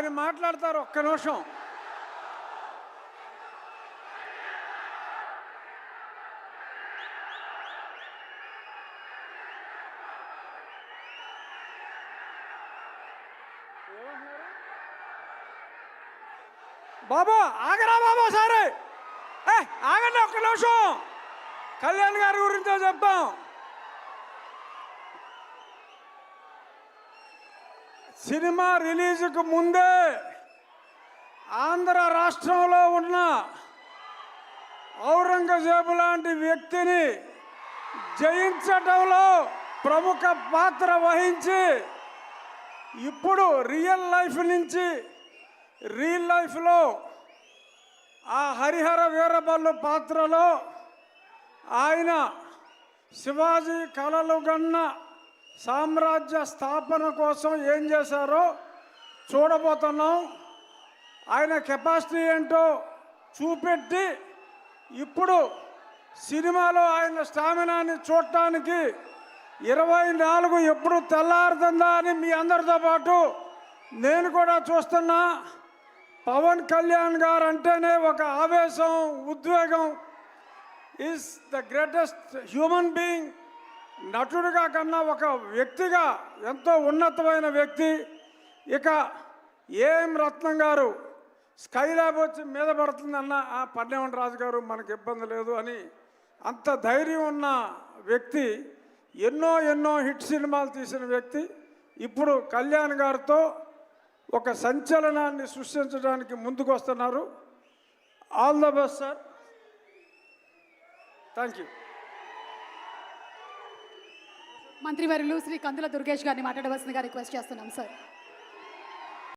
ఆయన మాట్లాడతారు. ఒక్క నిమిషం. బాబా ఆగరా బాబా, సరే ఆగండి ఒక్క నిమిషం. కళ్యాణ్ గారి గురించో చెప్తాం. సినిమా రిలీజ్కు ముందే ఆంధ్ర రాష్ట్రంలో ఉన్న ఔరంగజేబు లాంటి వ్యక్తిని జయించడంలో ప్రముఖ పాత్ర వహించి ఇప్పుడు రియల్ లైఫ్లో ఆ హరిహర వీరబల్లు పాత్రలో ఆయన శివాజీ కలలు గన్న సామ్రాజ్య స్థాపన కోసం ఏం చేశారో చూడబోతున్నాం. ఆయన కెపాసిటీ ఏంటో చూపెట్టి ఇప్పుడు సినిమాలో ఆయన స్టామినాని చూడటానికి 24 ఎప్పుడు తెల్లారుతుందా అని మీ అందరితో పాటు నేను కూడా చూస్తున్నా. పవన్ కళ్యాణ్ గారు అంటేనే ఒక ఆవేశం, ఉద్వేగం. Is the greatest human being. నటుడిగా కన్నా ఒక వ్యక్తిగా ఎంతో ఉన్నతమైన వ్యక్తి. ఇక ఏం రత్నం గారు స్కైలాబ్ వచ్చి మీద పడుతుందన్న ఆ పన్నెవన్ రాజు గారు మనకు ఇబ్బంది లేదు అని అంత ధైర్యం ఉన్న వ్యక్తి. ఎన్నో హిట్ సినిమాలు తీసిన వ్యక్తి. ఇప్పుడు కళ్యాణ్ గారితో ఒక సంచలనాన్ని సృష్టించడానికి ముందుకు వస్తున్నారు. All the best sir. Thank you. మంత్రివర్యులు శ్రీ కందుల దుర్గేష్ గారిని మాట్లాడవలసిందిగా రిక్వెస్ట్ చేస్తున్నాం సార్.